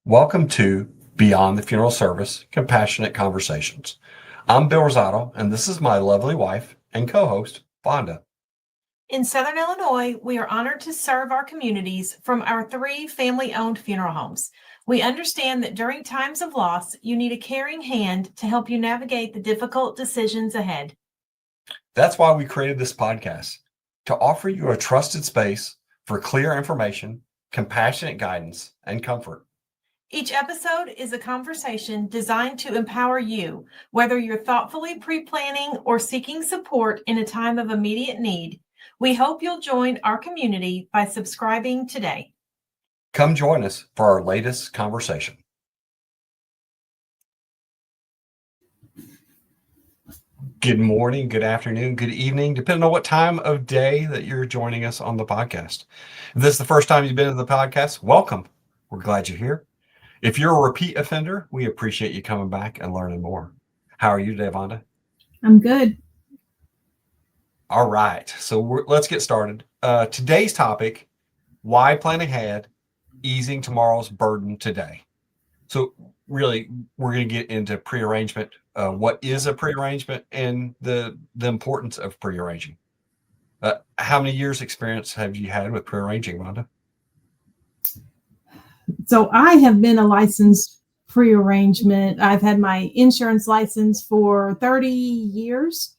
Welcome to Beyond the Funeral Service, Compassionate Conversations. I'm Bill Rosado, and this is my lovely wife and co-host, Vonda. In Southern Illinois, we are honored to serve our communities from our 3 family-owned funeral homes. We understand that during times of loss, you need a caring hand to help you navigate the difficult decisions ahead. That's why we created this podcast, to offer you a trusted space for clear information, compassionate guidance, and comfort. Each episode is a conversation designed to empower you, whether you're thoughtfully pre-planning or seeking support in a time of immediate need. We hope you'll join our community by subscribing today. Come join us for our latest conversation. Good morning, good afternoon, good evening, depending on what time of day that you're joining us on the podcast. If this is the first time you've been to the podcast, welcome. We're glad you're here. If you're a repeat offender, we appreciate you coming back and learning more. How are you today, Vonda? I'm good. All right, so let's get started. Today's topic, why plan ahead, easing tomorrow's burden today. So really, we're going to get into prearrangement, what is a prearrangement, and the importance of prearranging. How many years experience have you had with prearranging, Vonda? So I have been a licensed prearrangement. I've had my insurance license for 30 years,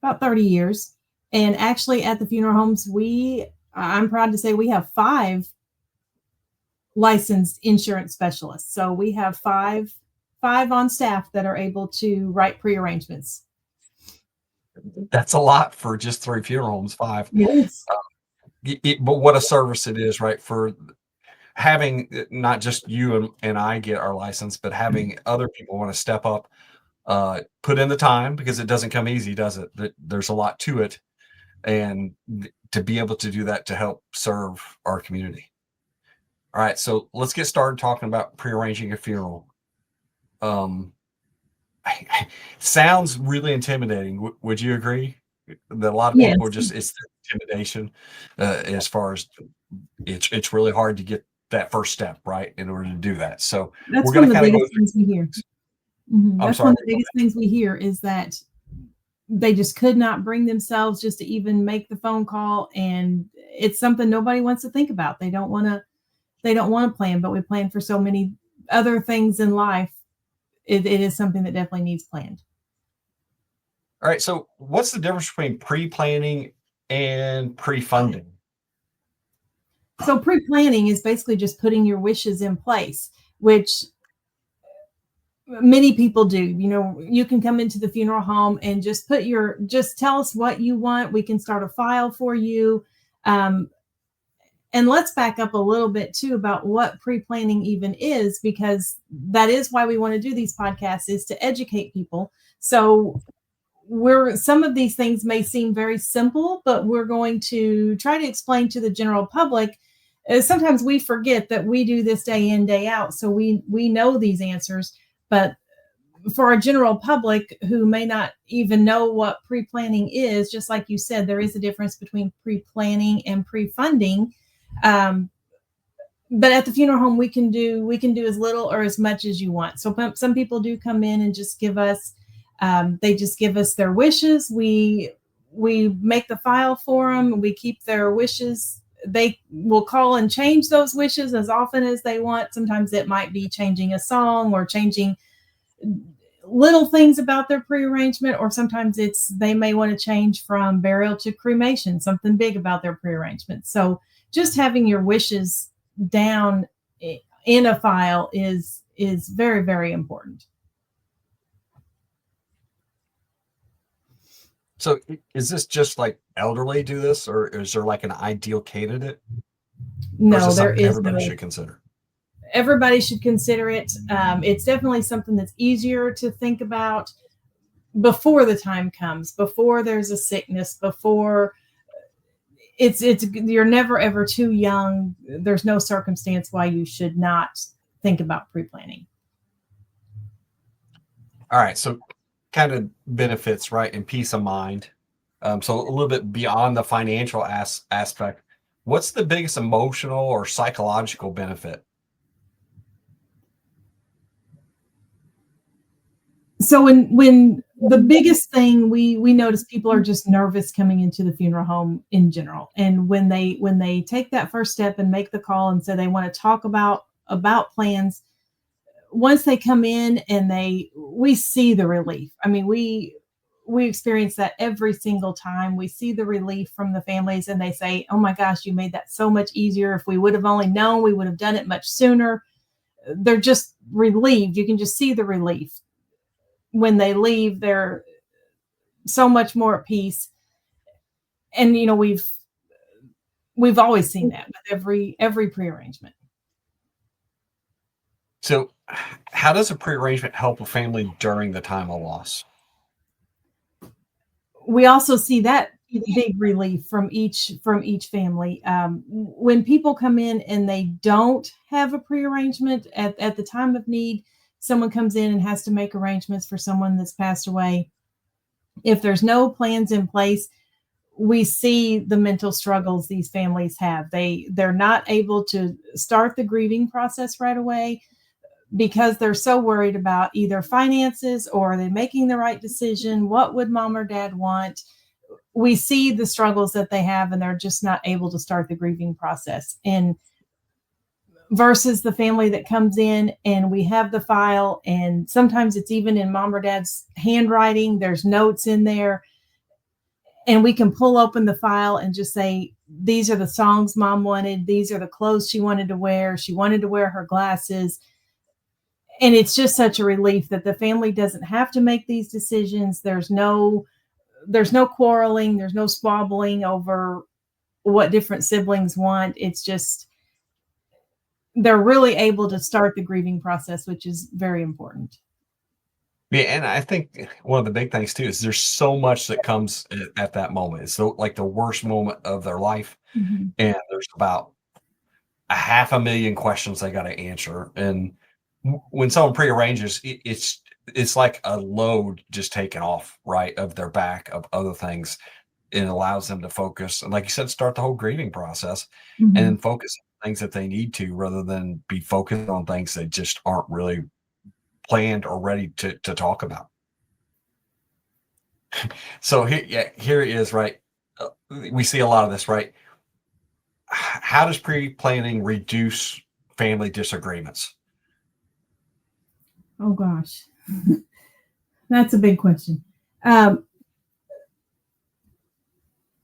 about 30 years. And actually at the funeral homes, I'm proud to say we have 5 licensed insurance specialists. So we have five on staff that are able to write prearrangements. That's a lot for just 3 funeral homes, 5. Yes. But what a service it is, right? For having not just you and I get our license, but having other people want to step up, put in the time, because it doesn't come easy, does it? There's a lot to it. And to be able to do that to help serve our community. All right, so let's get started talking about prearranging a funeral. Sounds really intimidating. Would you agree that a lot of people Yes. it's the intimidation, as far as it's really hard to get that first step right in order to do that. So That's we're going to one of the kind of go biggest things we hear. That's sorry, one of the biggest things we hear is that they just could not bring themselves just to even make the phone call, and it's something nobody wants to think about. They don't want to plan, but we plan for so many other things in life. It is something that definitely needs planned. All right, so what's the difference between pre-planning and pre-funding? So pre-planning is basically just putting your wishes in place, which many people do. You can come into the funeral home and just tell us what you want. We can start a file for you. And let's back up a little bit too about what pre-planning even is, because that is why we want to do these podcasts, is to educate people. So some of these things may seem very simple, but we're going to try to explain to the general public. Sometimes we forget that we do this day in, day out. So we know these answers, but for our general public who may not even know what pre-planning is, just like you said, there is a difference between pre-planning and pre-funding. But at the funeral home, we can do as little or as much as you want. So some people do come in and just give us, they just give us their wishes. We make the file for them. We keep their wishes. They will call and change those wishes as often as they want. Sometimes it might be changing a song or changing little things about their prearrangement, or sometimes they may want to change from burial to cremation, something big about their prearrangement. So just having your wishes down in a file is very, very important. So is this just like elderly do this, or is there like an ideal candidate? No, there is everybody no. should consider. Everybody should consider it. It's definitely something that's easier to think about before the time comes, before there's a sickness, before you're never ever too young. There's no circumstance why you should not think about pre-planning. All right, so kind of benefits, right, and peace of mind. So a little bit beyond the financial aspect, what's the biggest emotional or psychological benefit? So when the biggest thing we notice, people are just nervous coming into the funeral home in general, and when they take that first step and make the call and say they want to talk about plans, once they come in and we see the relief. I mean, we experience that every single time. We see the relief from the families, and they say, oh my gosh, you made that so much easier. If we would have only known, we would have done it much sooner. They're just relieved. You can just see the relief when they leave. They're so much more at peace. And we've always seen that with every prearrangement. So, how does a prearrangement help a family during the time of loss? We also see that big relief from each family. When people come in and they don't have a prearrangement at the time of need, someone comes in and has to make arrangements for someone that's passed away. If there's no plans in place, we see the mental struggles these families have. They're not able to start the grieving process right away because they're so worried about either finances, or are they making the right decision? What would mom or dad want? We see the struggles that they have, and they're just not able to start the grieving process. And versus the family that comes in and we have the file, and sometimes it's even in mom or dad's handwriting, there's notes in there, and we can pull open the file and just say, these are the songs mom wanted, these are the clothes she wanted to wear her glasses. And it's just such a relief that the family doesn't have to make these decisions. There's no quarreling, there's no squabbling over what different siblings want. It's just they're really able to start the grieving process, which is very important. Yeah, and I think one of the big things too is there's so much that comes at that moment. It's so like the worst moment of their life, Mhm. and there's about a half a million questions they got to answer. And when someone prearranges, it's like a load just taken off, right, of their back of other things. It allows them to focus, and like you said, start the whole grieving process, and Mhm. then focus on things that they need to, rather than be focused on things that just aren't really planned or ready to talk about. So here, yeah, here it is, right? We see a lot of this, right? How does pre-planning reduce family disagreements? Oh gosh, that's a big question. Um,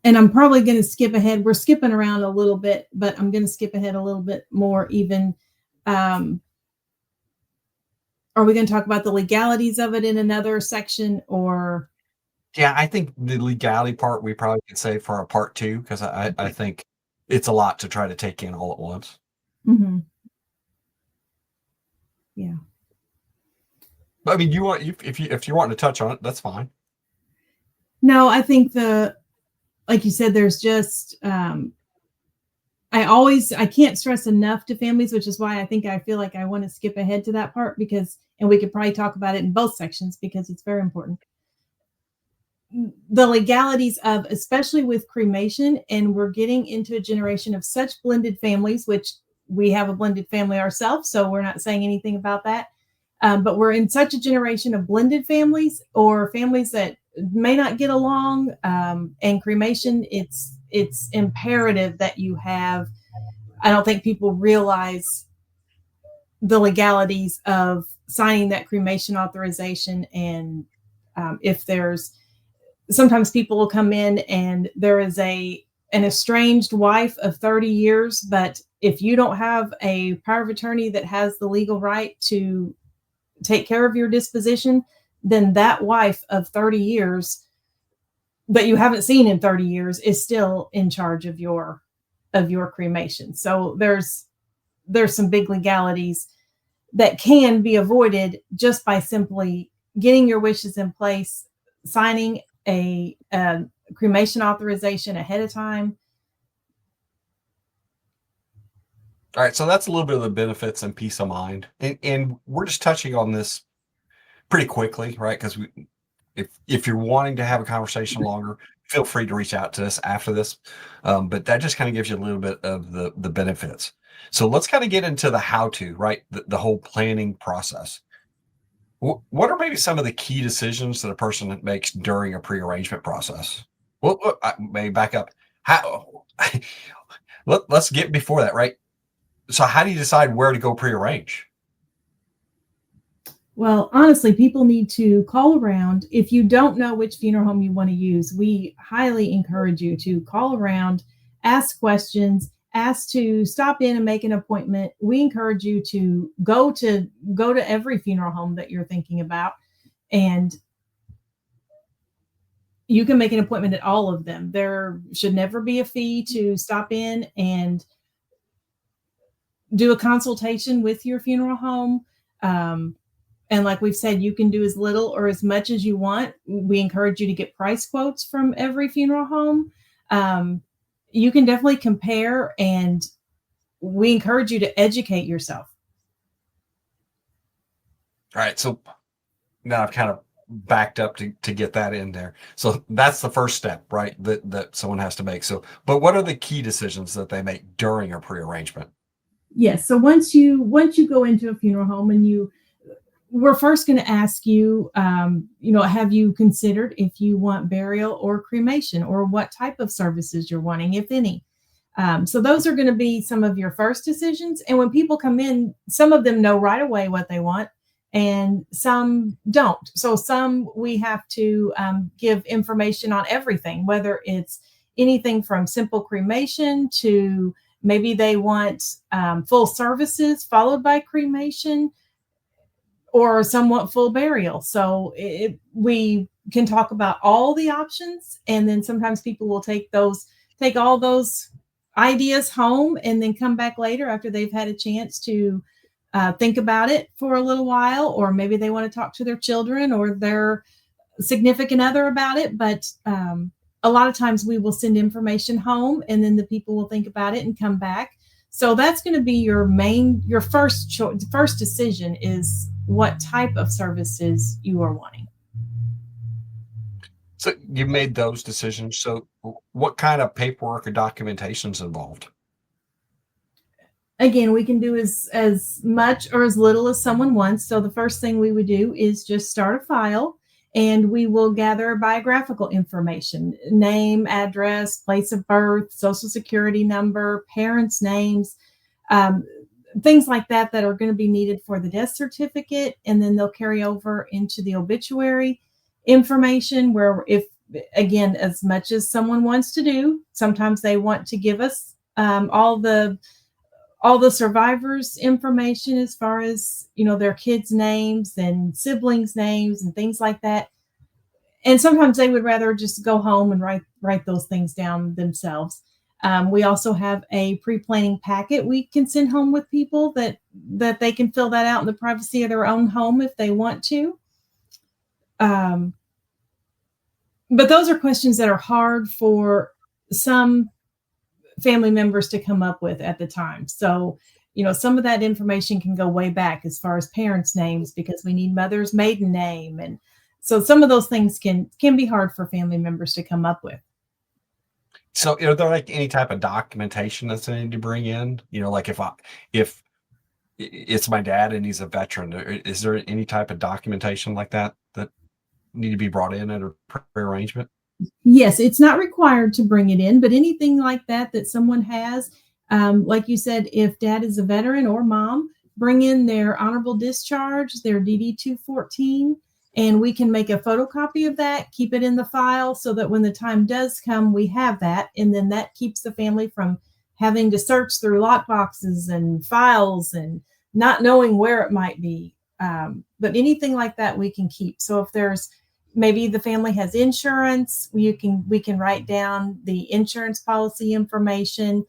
and I'm probably going to skip ahead. We're skipping around a little bit, but I'm going to skip ahead a little bit more even. Um, are we going to talk about the legalities of it in another section, or? Yeah, I think the legality part we probably could say for a part two, because I Okay. think it's a lot to try to take in all at once. Mhm. Yeah. But I mean, you want if you want to touch on it, that's fine. No, I think like you said, there's just I can't stress enough to families, which is why I feel like I want to skip ahead to that part, and we could probably talk about it in both sections because it's very important. The legalities of, especially with cremation, and we're getting into a generation of such blended families, which we have a blended family ourselves, so we're not saying anything about that. But we're in such a generation of blended families, or families that may not get along. And cremation, it's imperative that you have. I don't think people realize the legalities of signing that cremation authorization, and if there's sometimes people will come in and there is an estranged wife of 30 years, but if you don't have a power of attorney that has the legal right to take care of your disposition, then that wife of 30 years that you haven't seen in 30 years is still in charge of your cremation. So there's some big legalities that can be avoided just by simply getting your wishes in place, signing a cremation authorization ahead of time. All right, so that's a little bit of the benefits and peace of mind, and we're just touching on this pretty quickly, right? Because if you're wanting to have a conversation longer, feel free to reach out to us after this. But that just kind of gives you a little bit of the benefits. So let's kind of get into the how to, right? The whole planning process. What are maybe some of the key decisions that a person makes during a pre-arrangement process? Well, maybe back up. How let's get before that, right? So how do you decide where to go pre-arrange? Well, honestly, people need to call around. If you don't know which funeral home you want to use, we highly encourage you to call around, ask questions, ask to stop in and make an appointment. We encourage you to go to every funeral home that you're thinking about, and you can make an appointment at all of them. There should never be a fee to stop in and do a consultation with your funeral home. Um, And like we've said, you can do as little or as much as you want. We encourage you to get price quotes from every funeral home. Um, you can definitely compare, and we encourage you to educate yourself. All right. So now I've kind of backed up to get that in there. So that's the first step, right? That someone has to make. So, but what are the key decisions that they make during a pre-arrangement? Yes. So once you go into a funeral home, and we're first going to ask you, have you considered if you want burial or cremation, or what type of services you're wanting, if any? So those are going to be some of your first decisions. And when people come in, some of them know right away what they want, and some don't. So some we have to give information on everything, whether it's anything from simple cremation to maybe they want full services followed by cremation, or somewhat full burial. So we can talk about all the options, and then sometimes people will take all those ideas home, and then come back later after they've had a chance to think about it for a little while, or maybe they want to talk to their children or their significant other about it. But a lot of times we will send information home, and then the people will think about it and come back. So that's going to be your first decision, is what type of services you are wanting. So you've made those decisions. So what kind of paperwork or documentation is involved? Again, we can do as much or as little as someone wants. So the first thing we would do is just start a file, and we will gather biographical information: name, address, place of birth, social security number, parents' names, um, things like that are going to be needed for the death certificate. And then they'll carry over into the obituary information, where, if again, as much as someone wants to do, sometimes they want to give us all the survivors information, as far as their kids' names and siblings' names and things like that. And sometimes they would rather just go home and write those things down themselves. We also have a pre-planning packet we can send home with people, that they can fill that out in the privacy of their own home if they want to. But those are questions that are hard for some family members to come up with at the time. So, some of that information can go way back, as far as parents' names, because we need mother's maiden name. And so some of those things can be hard for family members to come up with. So are there like any type of documentation that's I need to bring in? Like if it's my dad and he's a veteran, is there any type of documentation like that need to be brought in at a pre-arrangement? Yes, it's not required to bring it in, but anything like that someone has, like you said, if dad is a veteran, or mom, bring in their honorable discharge, their DD 214, and we can make a photocopy of that, keep it in the file, so that when the time does come, we have that. And then that keeps the family from having to search through lock boxes and files and not knowing where it might be. But anything like that we can keep. So if there's maybe the family has insurance, we can write down the insurance policy information.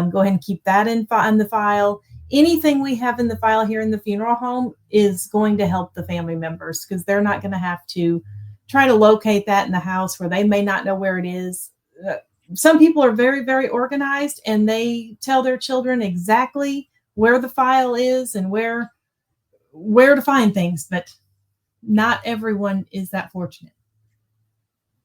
Go ahead and keep that in the file. Anything we have in the file here in the funeral home is going to help the family members, because they're not going to have to try to locate that in the house where they may not know where it is. Some people are very, very organized, and they tell their children exactly where the file is and where to find things, but not everyone is that fortunate.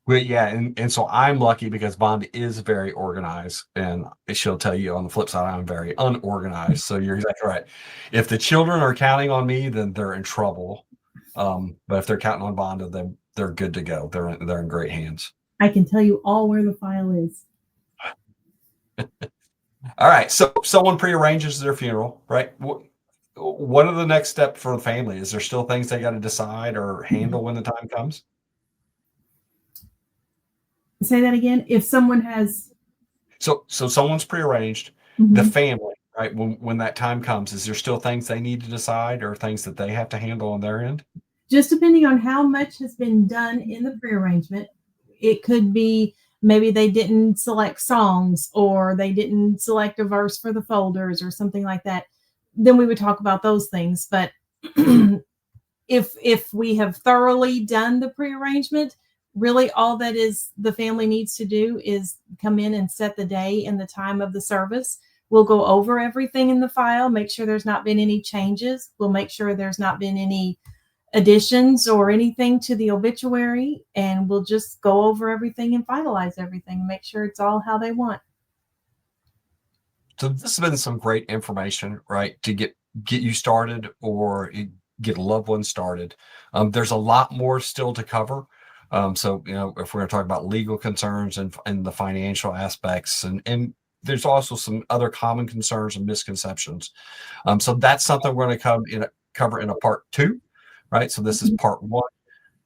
Well, yeah, and so I'm lucky because Vonda is very organized, and she'll tell you on the flip side, I'm very unorganized. So you're exactly right. If the children are counting on me, then they're in trouble. But if they're counting on Vonda, then they're good to go. They're in great hands. I can tell you all where the file is. All right. So someone prearranges their funeral, right? What are the next steps for the family? Is there still things they got to decide or handle when the time comes? Say that again. If someone has, So someone's prearranged. The family, right? When that time comes, is there still things they need to decide or things that they have to handle on their end? just depending on how much has been done in the prearrangement, it could be maybe they didn't select songs or they didn't select a verse for the folders or something like that. Then we would talk about those things. But if we have thoroughly done the prearrangement, really all that is the family needs to do is come in and set the day and the time of the service. We'll go over everything in the file, make sure there's not been any changes. We'll make sure there's not been any additions or anything to the obituary, and we'll just go over everything and finalize everything and make sure it's all how they want. So this has been some great information, right, to get you started or get a loved one started. There's a lot more still to cover. So, if we're going to talk about legal concerns and the financial aspects, and there's also some other common concerns and misconceptions. So that's something we're going to cover in a part 2, right? So this is part 1.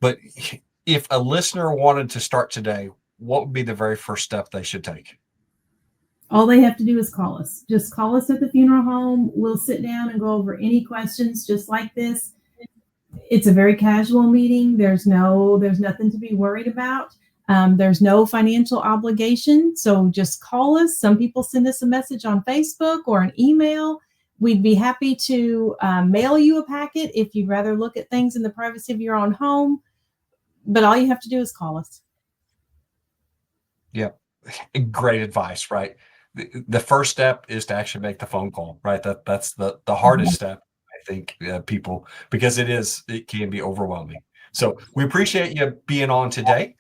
But if a listener wanted to start today, what would be the very first step they should take? All they have to do is call us. Just call us at the funeral home. We'll sit down and go over any questions just like this. It's a very casual meeting. There's nothing to be worried about. There's no financial obligation. So just call us. Some people send us a message on Facebook or an email. We'd be happy to mail you a packet if you'd rather look at things in the privacy of your own home. But all you have to do is call us. Yep. Great advice, right? The first step is to actually make the phone call, right? That's the hardest step, I think, people, because it can be overwhelming. So we appreciate you being on today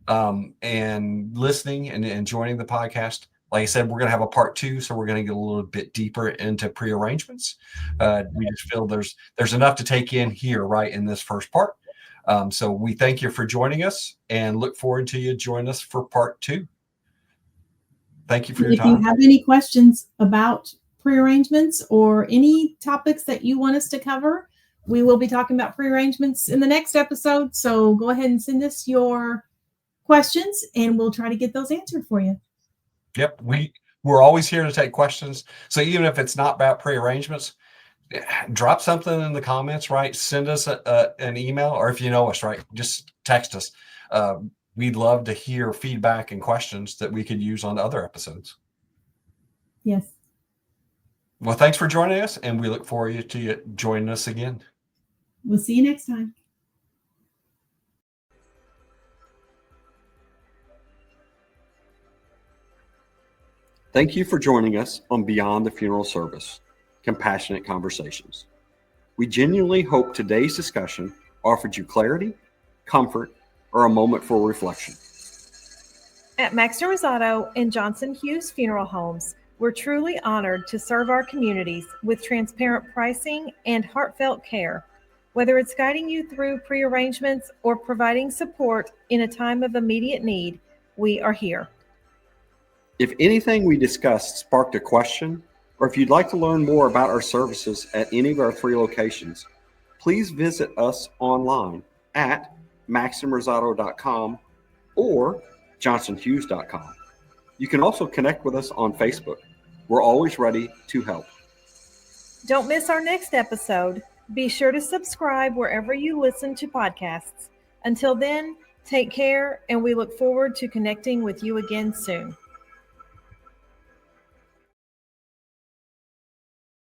and listening and joining the podcast. Like I said, we're going to have a part 2, so we're going to get a little bit deeper into prearrangements. We just feel there's enough to take in here, right, in this first part. So we thank you for joining us and look forward to you join us for part 2. Thank you for your time. If you have any questions about prearrangements or any topics that you want us to cover, we will be talking about prearrangements in the next episode. So go ahead and send us your questions and we'll try to get those answered for you. Yep. We're always here to take questions. So even if it's not about prearrangements, drop something in the comments, right? Send us an email, or if you know us, right, just text us. We'd love to hear feedback and questions that we could use on other episodes. Yes. Well, thanks for joining us, and we look forward to you joining us again. We'll see you next time. Thank you for joining us on Beyond the Funeral Service, Compassionate Conversations. We genuinely hope today's discussion offered you clarity, comfort, or a moment for reflection. At Vonda Rosado and Johnson Hughes Funeral Homes, we're truly honored to serve our communities with transparent pricing and heartfelt care. Whether it's guiding you through prearrangements or providing support in a time of immediate need, we are here. If anything we discussed sparked a question, or if you'd like to learn more about our services at any of our 3 locations, please visit us online at maximrosado.com or johnsonhughes.com. You can also connect with us on Facebook. We're always ready to help. Don't miss our next episode. Be sure to subscribe wherever you listen to podcasts. Until then, take care, and we look forward to connecting with you again soon.